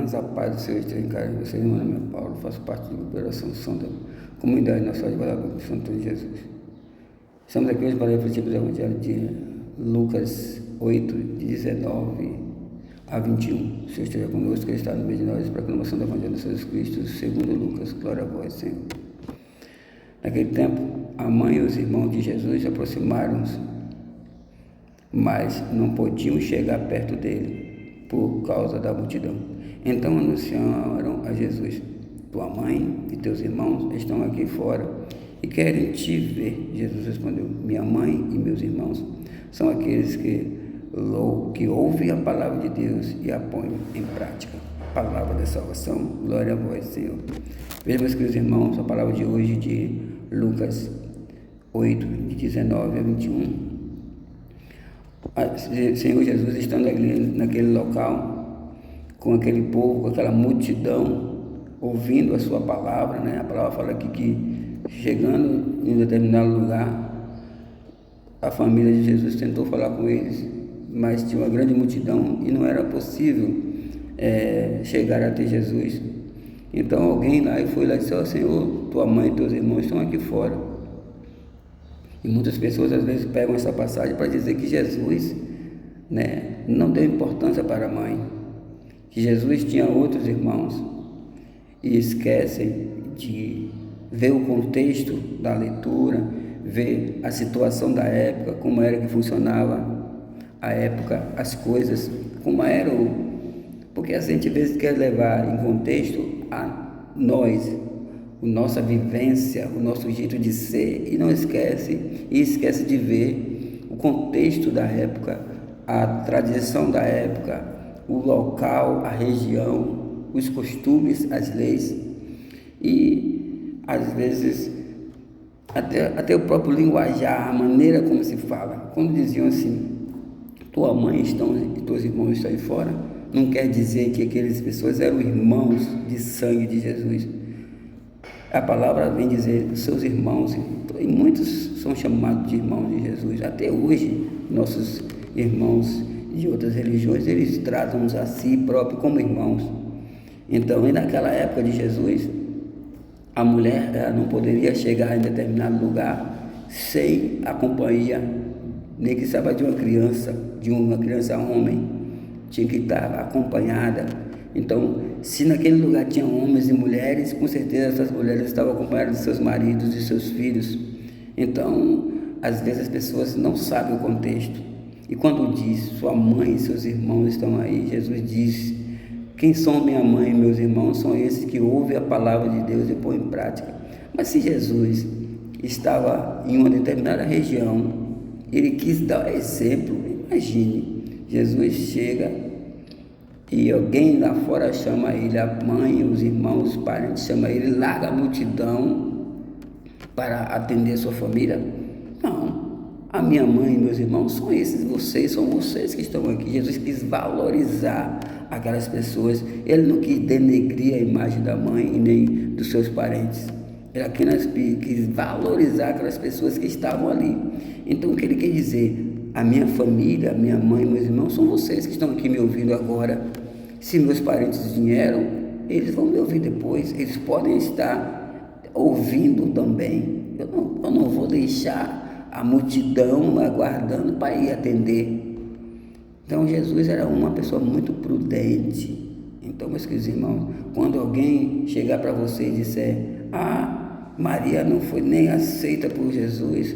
irmãs, a paz do Senhor esteja em cada um de vocês. Meu nome é Paulo, faço parte da Operação Som da Comunidade Nossa Senhora de Guadalupe, Santo Antônio de Jesus. Estamos aqui hoje para refletir o Evangelho de Lucas 8, de 19 a 21. O Senhor esteja conosco, Ele está no meio de nós, proclamação do Evangelho de Jesus Cristo, segundo Lucas. Glória a vós, Senhor. Naquele tempo, a mãe e os irmãos de Jesus aproximaram-se, mas não podiam chegar perto dele por causa da multidão. Então anunciaram a Jesus: tua mãe e teus irmãos estão aqui fora e querem te ver. Jesus respondeu: minha mãe e meus irmãos são aqueles que ouvem a palavra de Deus e a põem em prática. Palavra da salvação, glória a vós, Senhor. Vejam, meus queridos irmãos, a palavra de hoje de Lucas 8, de 19 a 21. Senhor Jesus estando naquele local, com aquele povo, com aquela multidão, ouvindo a sua palavra, né? A palavra fala aqui que, chegando em determinado lugar, a família de Jesus tentou falar com eles, mas tinha uma grande multidão e não era possível chegar até Jesus. Então alguém lá foi lá e disse: ó Senhor, tua mãe e teus irmãos estão aqui fora. E muitas pessoas às vezes pegam essa passagem para dizer que Jesus, não deu importância para a mãe, que Jesus tinha outros irmãos, e esquecem de ver o contexto da leitura, ver a situação da época, como era que funcionava a época, as coisas, como era porque a gente às vezes quer levar em contexto a nós, a nossa vivência, o nosso jeito de ser, e esquece de ver o contexto da época, a tradição da época, o local, a região, os costumes, as leis, e às vezes até o próprio linguajar, a maneira como se fala. Quando diziam assim: tua mãe e teus irmãos estão aí fora, não quer dizer que aquelas pessoas eram irmãos de sangue de Jesus. A palavra vem dizer seus irmãos, e muitos são chamados de irmãos de Jesus. Até hoje, nossos irmãos de outras religiões, eles tratam-nos a si próprios como irmãos. Então, e naquela época de Jesus, a mulher não poderia chegar em determinado lugar sem a companhia, nem que estava de uma criança homem, tinha que estar acompanhada. Então, se naquele lugar tinha homens e mulheres, com certeza essas mulheres estavam acompanhadas de seus maridos e seus filhos. Então, às vezes as pessoas não sabem o contexto. E quando diz, sua mãe e seus irmãos estão aí, Jesus diz: quem são minha mãe e meus irmãos? São esses que ouvem a palavra de Deus e põem em prática. Mas se Jesus estava em uma determinada região, ele quis dar exemplo. Imagine, Jesus chega e alguém lá fora chama ele, a mãe, os irmãos, os parentes chama ele, larga a multidão para atender a sua família. Não, a minha mãe e meus irmãos são vocês que estão aqui. Jesus quis valorizar aquelas pessoas. Ele não quis denegrir a imagem da mãe e nem dos seus parentes. Ele apenas quis valorizar aquelas pessoas que estavam ali. Então o que ele quer dizer? A minha família, a minha mãe e meus irmãos são vocês que estão aqui me ouvindo agora. Se meus parentes vieram, eles vão me ouvir depois. Eles podem estar ouvindo também. Eu não vou deixar a multidão aguardando para ir atender. Então Jesus era uma pessoa muito prudente. Então, meus queridos irmãos, quando alguém chegar para você e disser: Maria não foi nem aceita por Jesus,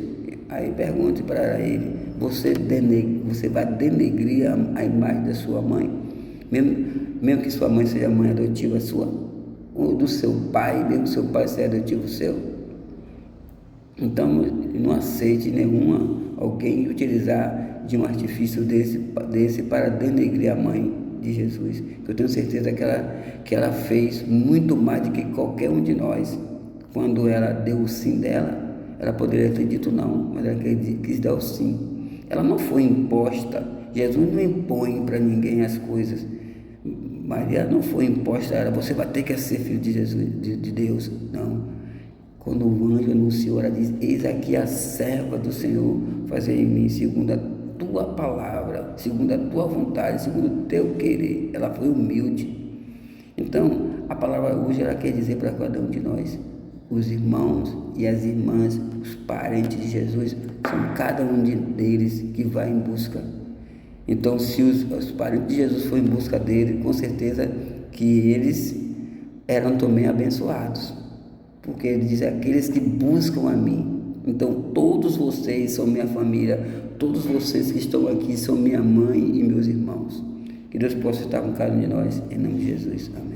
aí pergunte para ele: você vai denegrir a imagem da sua mãe, mesmo que sua mãe seja mãe adotiva sua, ou do seu pai, mesmo que seu pai seja adotivo seu? Então, não aceite alguém utilizar de um artifício desse para denegrir a mãe de Jesus, que eu tenho certeza que ela fez muito mais do que qualquer um de nós. Quando ela deu o sim dela, ela poderia ter dito não, mas ela quis dar o sim. Ela não foi imposta. Jesus não impõe para ninguém as coisas. Maria não foi imposta a ela: você vai ter que ser filho de Jesus, de Deus. Não. Quando o anjo anunciou, ela diz: eis aqui a serva do Senhor, fazei em mim segundo a tua palavra, segundo a tua vontade, segundo o teu querer. Ela foi humilde. Então, a palavra hoje ela quer dizer para cada um de nós, os irmãos e as irmãs, os parentes de Jesus, são cada um deles que vai em busca. Então, se os parentes de Jesus foram em busca dele, com certeza que eles eram também abençoados, porque ele diz, aqueles que buscam a mim. Então, todos vocês são minha família, todos vocês que estão aqui são minha mãe e meus irmãos. Que Deus possa estar com cada um de nós, em nome de Jesus. Amém.